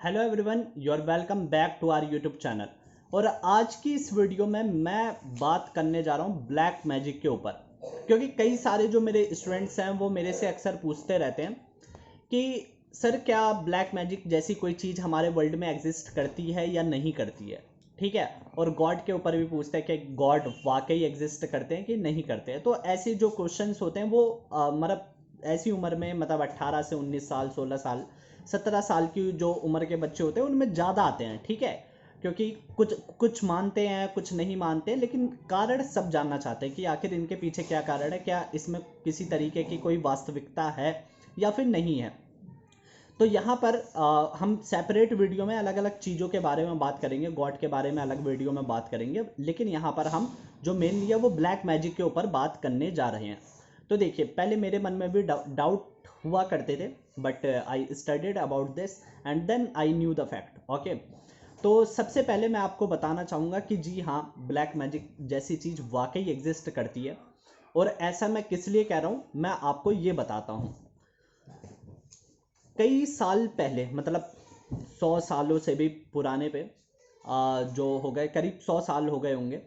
Hello everyone, you are welcome back to our YouTube channel. और आज की इस वीडियो में मैं बात करने जा रहा हूँ ब्लैक मैजिक के ऊपर, क्योंकि कई सारे जो मेरे स्टूडेंट्स हैं वो मेरे से अक्सर पूछते रहते हैं कि सर क्या ब्लैक मैजिक जैसी कोई चीज़ हमारे वर्ल्ड में एग्जिस्ट करती है या नहीं करती है। ठीक है। और गॉड के ऊपर भी पूछते हैं कि गॉड वाकई एग्जिस्ट करते हैं कि नहीं करते हैं। तो ऐसे जो क्वेश्चंस होते हैं वो मतलब ऐसी उम्र में, मतलब 18 से 19 साल, 16 साल, 17 साल की जो उम्र के बच्चे होते हैं उनमें ज़्यादा आते हैं। ठीक है। क्योंकि कुछ कुछ मानते हैं, कुछ नहीं मानते, लेकिन कारण सब जानना चाहते हैं कि आखिर इनके पीछे क्या कारण है, क्या इसमें किसी तरीके की कोई वास्तविकता है या फिर नहीं है। तो यहाँ पर हम सेपरेट वीडियो में अलग अलग चीज़ों के बारे में बात करेंगे, गॉड के बारे में अलग वीडियो में बात करेंगे, लेकिन यहाँ पर हम जो मेनली है वो ब्लैक मैजिक के ऊपर बात करने जा रहे हैं। तो देखिए, पहले मेरे मन में भी डाउट हुआ करते थे, but I studied about this and then I knew the fact. Okay. तो सबसे पहले मैं आपको बताना चाहूँगा कि जी हाँ, ब्लैक मैजिक जैसी चीज़ वाकई एग्जिस्ट करती है। और ऐसा मैं किस लिए कह रहा हूँ, मैं आपको ये बताता हूँ। कई साल पहले, मतलब 100 सालों से भी पुराने पे, जो हो गए करीब 100 साल हो गए होंगे,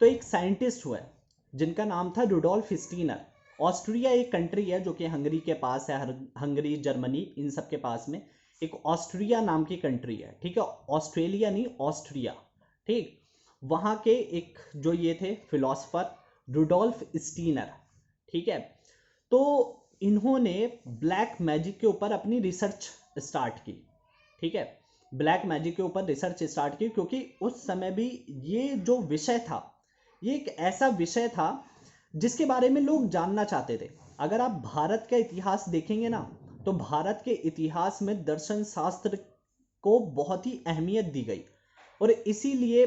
तो एक साइंटिस्ट हुआ है जिनका नाम था रुडोल्फ स्टीनर। ऑस्ट्रिया एक कंट्री है जो कि हंगरी के पास है। हंगरी, जर्मनी, इन सब के पास में एक ऑस्ट्रिया नाम की कंट्री है। ठीक है। ऑस्ट्रेलिया नहीं, ऑस्ट्रिया। ठीक। वहाँ के एक जो ये थे फिलोसफर, रुडोल्फ स्टीनर। ठीक है। तो इन्होंने ब्लैक मैजिक के ऊपर अपनी रिसर्च स्टार्ट की। ठीक है। ब्लैक मैजिक के ऊपर रिसर्च स्टार्ट की क्योंकि उस समय भी ये जो विषय था, ये एक ऐसा विषय था जिसके बारे में लोग जानना चाहते थे। अगर आप भारत का इतिहास देखेंगे ना, तो भारत के इतिहास में दर्शन शास्त्र को बहुत ही अहमियत दी गई। और इसीलिए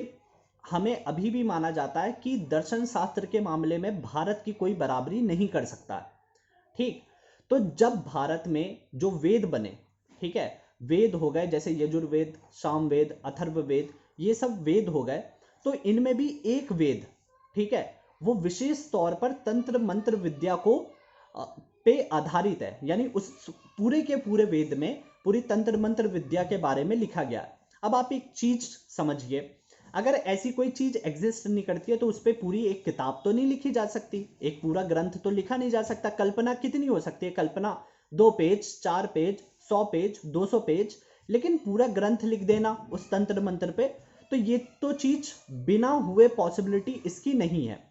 हमें अभी भी माना जाता है कि दर्शन शास्त्र के मामले में भारत की कोई बराबरी नहीं कर सकता। ठीक। तो जब भारत में जो वेद बने, ठीक है, वेद हो गए जैसे यजुर्वेद, सामवेद, अथर्ववेद, ये सब वेद हो गए। तो इनमें भी एक वेद, ठीक है, वो विशेष तौर पर तंत्र मंत्र विद्या को पे आधारित है। यानी उस पूरे के पूरे वेद में पूरी तंत्र मंत्र विद्या के बारे में लिखा गया है। अब आप एक चीज समझिए, अगर ऐसी कोई चीज एग्जिस्ट नहीं करती है तो उस पर पूरी एक किताब तो नहीं लिखी जा सकती, एक पूरा ग्रंथ तो लिखा नहीं जा सकता। कल्पना कितनी हो सकती है? कल्पना 2 पेज, 4 पेज, 100 पेज, 200 पेज, लेकिन पूरा ग्रंथ लिख देना उस तंत्र मंत्र पे, तो ये तो चीज बिना हुए पॉसिबिलिटी इसकी नहीं है।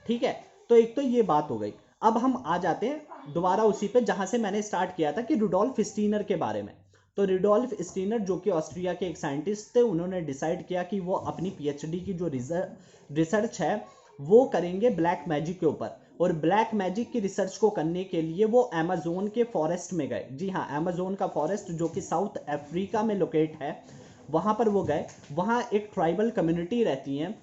ठीक है। तो एक तो ये बात हो गई। अब हम आ जाते हैं दोबारा उसी पे जहां से मैंने स्टार्ट किया था, कि रुडोल्फ स्टीनर के बारे में। तो रुडोल्फ स्टीनर जो कि ऑस्ट्रिया के एक साइंटिस्ट थे, उन्होंने डिसाइड किया कि वो अपनी पीएचडी की जो रिसर्च है वो करेंगे ब्लैक मैजिक के ऊपर। और ब्लैक मैजिक की रिसर्च को करने के लिए वो अमेजोन के फॉरेस्ट में गए। जी हाँ, अमेजोन का फॉरेस्ट जो कि साउथ अफ्रीका में लोकेट है, वहां पर वो गए। वहां एक ट्राइबल कम्युनिटी रहती है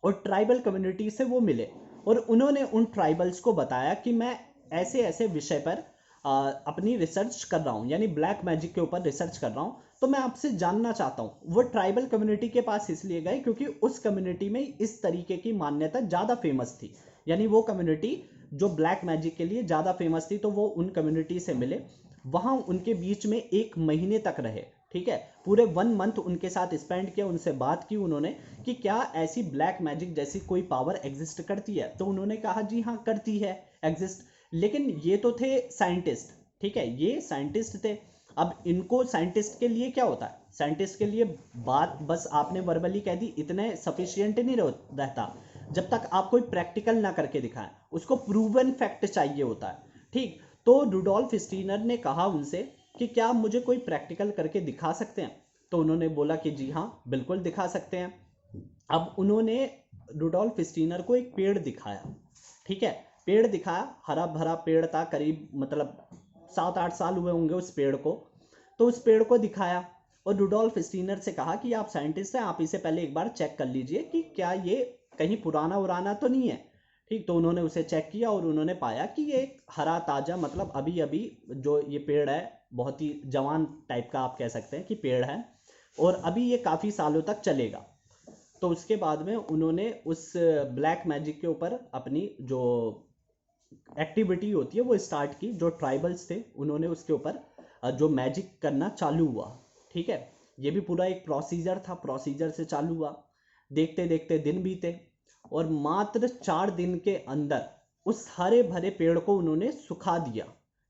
और ट्राइबल कम्युनिटी से वो मिले। और उन्होंने उन ट्राइबल्स को बताया कि मैं ऐसे ऐसे विषय पर अपनी रिसर्च कर रहा हूँ, यानी ब्लैक मैजिक के ऊपर रिसर्च कर रहा हूँ, तो मैं आपसे जानना चाहता हूँ। वो ट्राइबल कम्युनिटी के पास इसलिए गए क्योंकि उस कम्युनिटी में इस तरीके की मान्यता ज़्यादा फेमस थी। यानी वो कम्युनिटी जो ब्लैक मैजिक के लिए ज़्यादा फेमस थी, तो वो उन कम्युनिटी से मिले, वहाँ उनके बीच में 1 महीने तक रहे। ठीक है। पूरे 1 मंथ उनके साथ स्पेंड किया, उनसे बात की उन्होंने कि क्या ऐसी ब्लैक मैजिक जैसी कोई पावर एग्जिस्ट करती है। तो उन्होंने कहा जी हाँ, करती है, एग्जिस्ट। लेकिन ये तो थे साइंटिस्ट। ठीक है, ये साइंटिस्ट थे। अब इनको साइंटिस्ट के लिए क्या होता है, साइंटिस्ट के लिए बात बस आपने वर्बली कह दी इतने सफिशियंट नहीं रहता। जब तक आप कोई प्रैक्टिकल ना करके दिखाएं, उसको प्रूवन फैक्ट चाहिए होता है। ठीक। तो रुडोल्फ स्टीनर ने कहा उनसे कि क्या आप मुझे कोई प्रैक्टिकल करके दिखा सकते हैं। तो उन्होंने बोला कि जी हाँ, बिल्कुल दिखा सकते हैं। अब उन्होंने रुडोल्फ स्टीनर को एक पेड़ दिखाया। ठीक है। पेड़ दिखाया, हरा भरा पेड़ था, करीब मतलब 7-8 साल हुए होंगे उस पेड़ को। तो उस पेड़ को दिखाया और रुडोल्फ स्टीनर से कहा कि आप साइंटिस्ट हैं, आप इसे पहले एक बार चेक कर लीजिए कि क्या ये कहीं पुराना उराना तो नहीं है। ठीक। तो उन्होंने उसे चेक किया और उन्होंने पाया कि ये एक हरा ताजा, मतलब अभी अभी जो ये पेड़ है, बहुत ही जवान टाइप का आप कह सकते हैं कि पेड़ है, और अभी ये काफ़ी सालों तक चलेगा। तो उसके बाद में उन्होंने उस ब्लैक मैजिक के ऊपर अपनी जो एक्टिविटी होती है वो स्टार्ट की। जो ट्राइबल्स थे उन्होंने उसके ऊपर जो मैजिक करना चालू हुआ। ठीक है। ये भी पूरा एक प्रोसीजर था, प्रोसीजर से चालू हुआ। देखते देखते दिन बीते और मात्र 4 दिन के अंदर उस हरे भरे पेड़ को उन्होंने सुखा दिया।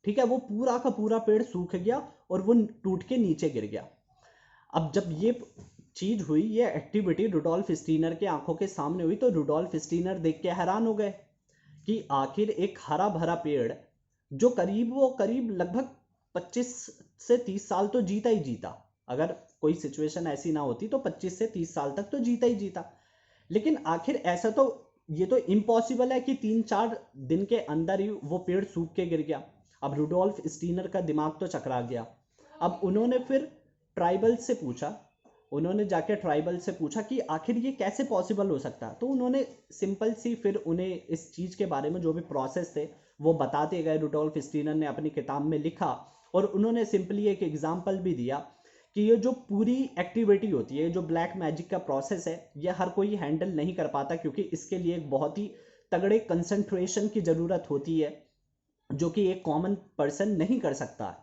ठीक है, वो पूरा का पूरा पेड़ सूख गया और वो टूट के नीचे गिर गया। अब जब ये चीज हुई, ये एक्टिविटी रुडोल्फ स्टीनर के आंखों के सामने हुई, तो रुडोल्फ स्टीनर देख के हैरान हो गए कि आखिर एक हरा भरा पेड़ जो करीब लगभग 25 से 30 साल तो जीता ही जीता, अगर कोई सिचुएशन ऐसी ना होती तो 25 से 30 साल तक तो जीता ही जीता, लेकिन आखिर ऐसा तो ये तो इम्पॉसिबल है कि 3-4 दिन के अंदर ही वो पेड़ सूख के गिर गया। अब रुडोल्फ स्टीनर का दिमाग तो चकरा गया। अब उन्होंने फिर ट्राइबल से पूछा, उन्होंने जाके ट्राइबल से पूछा कि आखिर ये कैसे पॉसिबल हो सकता है। तो उन्होंने सिंपल सी फिर उन्हें इस चीज़ के बारे में जो भी प्रोसेस थे वो बताते गए। रुडोल्फ स्टीनर ने अपनी किताब में लिखा और उन्होंने सिंपली एक एग्जाम्पल भी दिया कि ये जो पूरी एक्टिविटी होती है, जो ब्लैक मैजिक का प्रोसेस है, ये हर कोई हैंडल नहीं कर पाता क्योंकि इसके लिए एक बहुत ही तगड़े कंसंट्रेशन की ज़रूरत होती है जो कि एक कॉमन पर्सन नहीं कर सकता।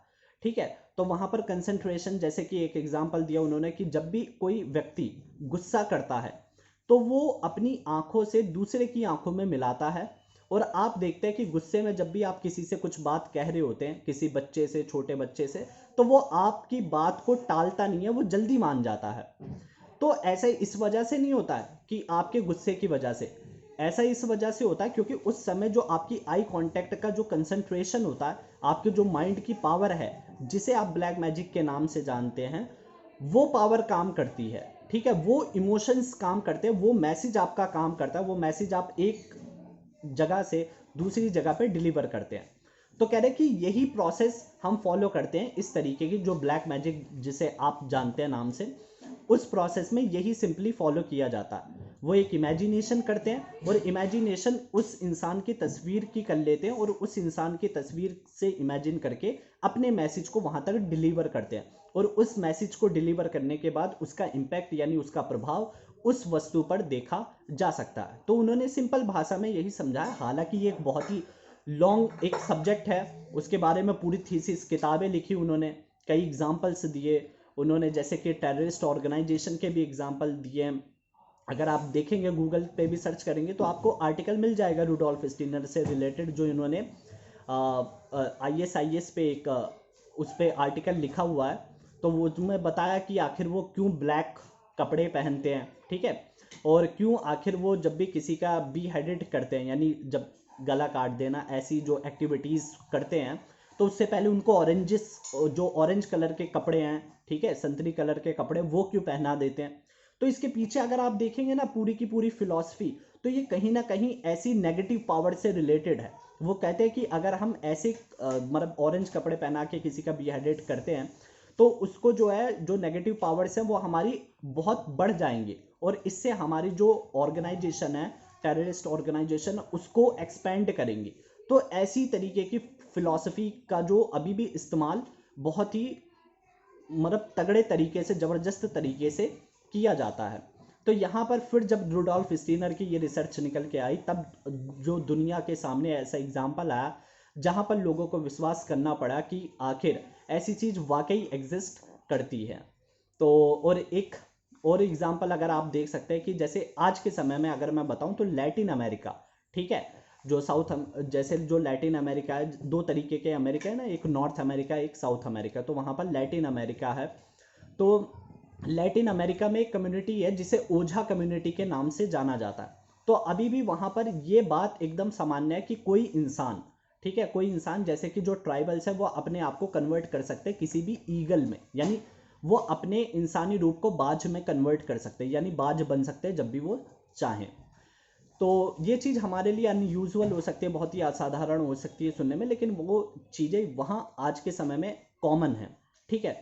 ठीक है, तो वहाँ पर कंसंट्रेशन, जैसे कि एक एग्जांपल दिया उन्होंने कि जब भी कोई व्यक्ति गुस्सा करता है तो वो अपनी आंखों से दूसरे की आंखों में मिलाता है, और आप देखते हैं कि गुस्से में जब भी आप किसी से कुछ बात कह रहे होते हैं, किसी बच्चे से, छोटे बच्चे से, तो वो आपकी बात को टालता नहीं है, वो जल्दी मान जाता है। तो ऐसा इस वजह से नहीं होता है कि आपके गुस्से की वजह से, ऐसा इस वजह से होता है क्योंकि उस समय जो आपकी आई कांटेक्ट का जो कंसंट्रेशन होता है, आपके जो माइंड की पावर है जिसे आप ब्लैक मैजिक के नाम से जानते हैं, वो पावर काम करती है। ठीक है, वो इमोशंस काम करते हैं, वो मैसेज आपका काम करता है, वो मैसेज आप एक जगह से दूसरी जगह पे डिलीवर करते हैं। तो कह रहे कि यही प्रोसेस हम फॉलो करते हैं, इस तरीके की जो ब्लैक मैजिक जिसे आप जानते हैं नाम से, उस प्रोसेस में यही सिंपली फॉलो किया जाता है। वो एक इमेजिनेशन करते हैं और इमेजिनेशन उस इंसान की तस्वीर की कर लेते हैं और उस इंसान की तस्वीर से इमेजिन करके अपने मैसेज को वहां तक डिलीवर करते हैं, और उस मैसेज को डिलीवर करने के बाद उसका इम्पैक्ट यानी उसका प्रभाव उस वस्तु पर देखा जा सकता है। तो उन्होंने सिंपल भाषा में यही समझाया। हालांकि ये एक बहुत ही लॉन्ग एक सब्जेक्ट है, उसके बारे में पूरी थीसिस किताबें लिखी उन्होंने, कई एग्जाम्पल्स दिए उन्होंने, जैसे कि टेररिस्ट ऑर्गेनाइजेशन के भी एग्जाम्पल दिए। अगर आप देखेंगे गूगल पे भी सर्च करेंगे तो आपको आर्टिकल मिल जाएगा रुडोल्फ स्टीनर से रिलेटेड, जो इन्होंने ISIS पे एक उस पे आर्टिकल लिखा हुआ है। तो वो तुम्हें बताया कि आखिर वो क्यों ब्लैक कपड़े पहनते हैं, ठीक है, और क्यों आखिर वो जब भी किसी का बी हेडेड करते हैं, यानी जब गला काट देना, ऐसी जो एक्टिविटीज़ करते हैं, तो उससे पहले उनको ऑरेंजेस, जो ऑरेंज कलर के कपड़े हैं, ठीक है, संतरी कलर के कपड़े, वो क्यों पहना देते हैं। तो इसके पीछे अगर आप देखेंगे ना पूरी की पूरी फिलॉसफी, तो ये कहीं ना कहीं ऐसी नेगेटिव पावर से रिलेटेड है। वो कहते हैं कि अगर हम ऐसे मतलब ऑरेंज कपड़े पहना के किसी का बिहेडेड करते हैं तो उसको जो है, जो नेगेटिव पावर्स हैं वो हमारी बहुत बढ़ जाएंगी, और इससे हमारी जो ऑर्गेनाइजेशन है, टेररिस्ट ऑर्गेनाइजेशन, उसको एक्सपेंड करेंगी। तो ऐसी तरीके की फिलॉसफी का जो अभी भी इस्तेमाल बहुत ही मतलब तगड़े तरीके से, ज़बरदस्त तरीके से किया जाता है। तो यहाँ पर फिर जब रुडोल्फ स्टीनर की ये रिसर्च निकल के आई, तब जो दुनिया के सामने ऐसा एग्जाम्पल आया जहाँ पर लोगों को विश्वास करना पड़ा कि आखिर ऐसी चीज़ वाकई एग्जिस्ट करती है। तो और एक और एग्जाम्पल अगर आप देख सकते हैं कि जैसे आज के समय में अगर मैं बताऊं तो लैटिन अमेरिका, ठीक है, जो जैसे जो लैटिन अमेरिका है, दो तरीके के अमेरिका है ना, एक नॉर्थ अमेरिका, एक साउथ अमेरिका, तो वहाँ पर लैटिन अमेरिका है। तो लैटिन अमेरिका में एक कम्युनिटी है जिसे ओझा कम्युनिटी के नाम से जाना जाता है। तो अभी भी वहाँ पर ये बात एकदम सामान्य है कि कोई इंसान, ठीक है, कोई इंसान जैसे कि जो ट्राइबल्स है वो अपने आप को कन्वर्ट कर सकते हैं किसी भी ईगल में, यानी वो अपने इंसानी रूप को बाज में कन्वर्ट कर सकते हैं, यानी बाज बन सकते हैं जब भी वो चाहें। तो ये चीज़ हमारे लिए अनयूजुअल हो सकती है, बहुत ही असाधारण हो सकती है सुनने में, लेकिन वो चीज़ें वहाँ आज के समय में कॉमन है। ठीक है,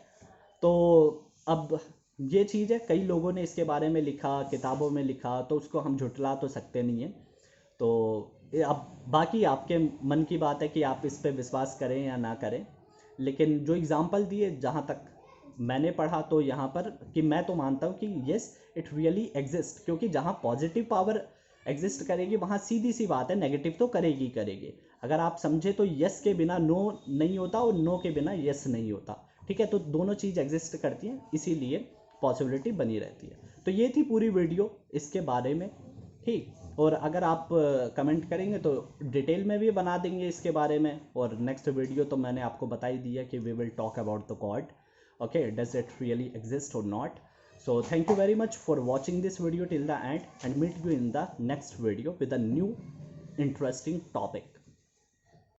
तो अब ये चीज़ है, कई लोगों ने इसके बारे में लिखा, किताबों में लिखा, तो उसको हम झुटला तो सकते नहीं हैं। तो अब बाकी आपके मन की बात है कि आप इस पे विश्वास करें या ना करें, लेकिन जो एग्जाम्पल दिए जहाँ तक मैंने पढ़ा, तो यहाँ पर कि मैं तो मानता हूँ कि येस इट रियली एग्जिस्ट, क्योंकि जहाँ पॉजिटिव पावर एग्जिस्ट करेगी वहाँ सीधी सी बात है नेगेटिव तो करेगी करेगी। अगर आप समझे तो यस के बिना नो नहीं होता और नो के बिना यस नहीं होता। ठीक है, तो दोनों चीज़ एग्जिस्ट करती हैं, इसीलिए पॉसिबिलिटी बनी रहती है। तो ये थी पूरी वीडियो इसके बारे में, ठीक। और अगर आप कमेंट करेंगे तो डिटेल में भी बना देंगे इसके बारे में। और नेक्स्ट वीडियो तो मैंने आपको बता ही दिया कि we will talk about the god, okay, does it really exist और not. So thank you very much for watching this video till the end, and meet you in the next video with a new interesting topic.